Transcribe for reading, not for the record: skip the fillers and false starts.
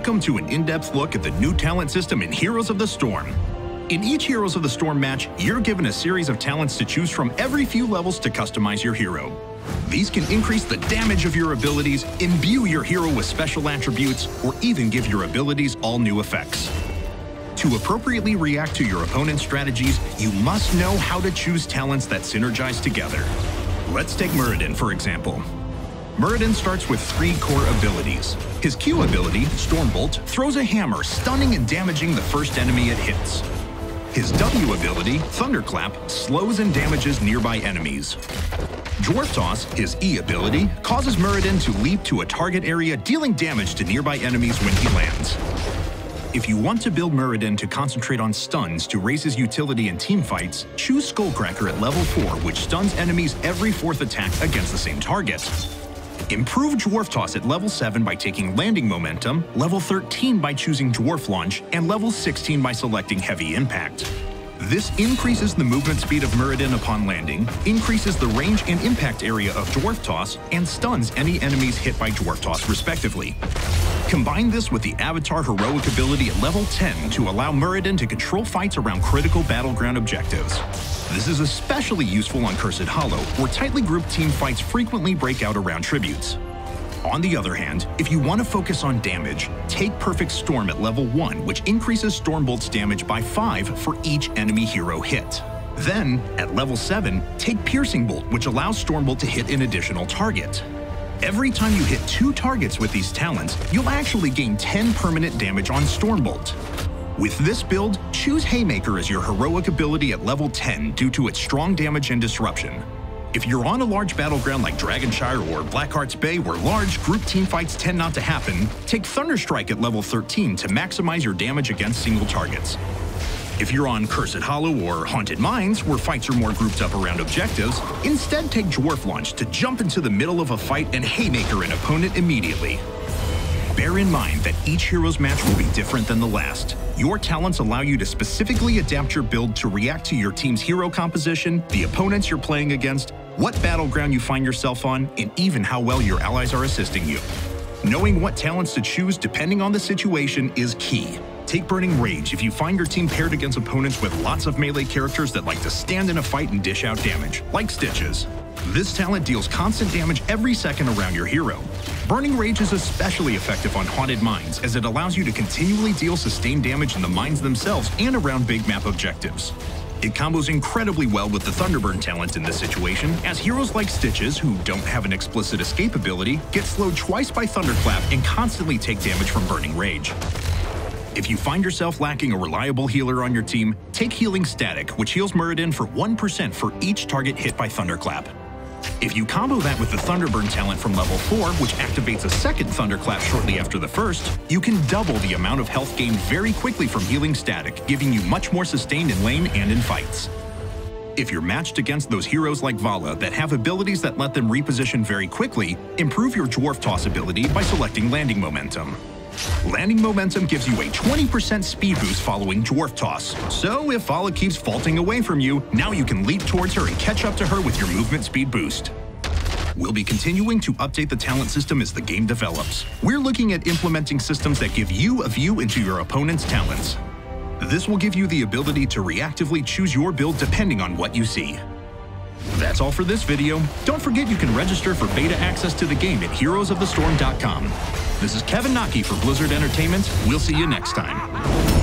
Welcome to an in-depth look at the new talent system in Heroes of the Storm. In each Heroes of the Storm match, you're given a series of talents to choose from every few levels to customize your hero. These can increase the damage of your abilities, imbue your hero with special attributes, or even give your abilities all new effects. To appropriately react to your opponent's strategies, you must know how to choose talents that synergize together. Let's take Muradin, for example. Muradin starts with 3 core abilities. His Q ability, Stormbolt, throws a hammer, stunning and damaging the first enemy it hits. His W ability, Thunderclap, slows and damages nearby enemies. Dwarf Toss, his E ability, causes Muradin to leap to a target area, dealing damage to nearby enemies when he lands. If you want to build Muradin to concentrate on stuns to raise his utility in teamfights, choose Skullcracker at level 4, which stuns enemies every 4th attack against the same target. Improve Dwarf Toss at level 7 by taking Landing Momentum, level 13 by choosing Dwarf Launch, and level 16 by selecting Heavy Impact. This increases the movement speed of Muradin upon landing, increases the range and impact area of Dwarf Toss, and stuns any enemies hit by Dwarf Toss respectively. Combine this with the Avatar Heroic ability at level 10 to allow Muradin to control fights around critical battleground objectives. This is especially useful on Cursed Hollow, where tightly grouped team fights frequently break out around tributes. On the other hand, if you want to focus on damage, take Perfect Storm at level 1, which increases Stormbolt's damage by 5 for each enemy hero hit. Then, at level 7, take Piercing Bolt, which allows Stormbolt to hit an additional target. Every time you hit 2 targets with these talents, you'll actually gain 10 permanent damage on Stormbolt. With this build, choose Haymaker as your heroic ability at level 10 due to its strong damage and disruption. If you're on a large battleground like Dragonshire or Blackheart's Bay where large group teamfights tend not to happen, take Thunderstrike at level 13 to maximize your damage against single targets. If you're on Cursed Hollow or Haunted Mines, where fights are more grouped up around objectives, instead take Dwarf Launch to jump into the middle of a fight and Haymaker an opponent immediately. Bear in mind that each hero's match will be different than the last. Your talents allow you to specifically adapt your build to react to your team's hero composition, the opponents you're playing against, what battleground you find yourself on, and even how well your allies are assisting you. Knowing what talents to choose depending on the situation is key. Take Burning Rage if you find your team paired against opponents with lots of melee characters that like to stand in a fight and dish out damage, like Stitches. This talent deals constant damage every second around your hero. Burning Rage is especially effective on Haunted Mines, as it allows you to continually deal sustained damage in the mines themselves and around big map objectives. It combos incredibly well with the Thunderburn talent in this situation, as heroes like Stitches, who don't have an explicit escape ability, get slowed twice by Thunderclap and constantly take damage from Burning Rage. If you find yourself lacking a reliable healer on your team, take Healing Static, which heals Muradin for 1% for each target hit by Thunderclap. If you combo that with the Thunderburn talent from level 4, which activates a second Thunderclap shortly after the first, you can double the amount of health gained very quickly from Healing Static, giving you much more sustained in lane and in fights. If you're matched against those heroes like Vala that have abilities that let them reposition very quickly, improve your Dwarf Toss ability by selecting Landing Momentum. Landing Momentum gives you a 20% speed boost following Dwarf Toss, so if Vala keeps faulting away from you, now you can leap towards her and catch up to her with your movement speed boost. We'll be continuing to update the talent system as the game develops. We're looking at implementing systems that give you a view into your opponent's talents. This will give you the ability to reactively choose your build depending on what you see. That's all for this video. Don't forget you can register for beta access to the game at heroesofthestorm.com. This is Kevin Naki for Blizzard Entertainment. We'll see you next time.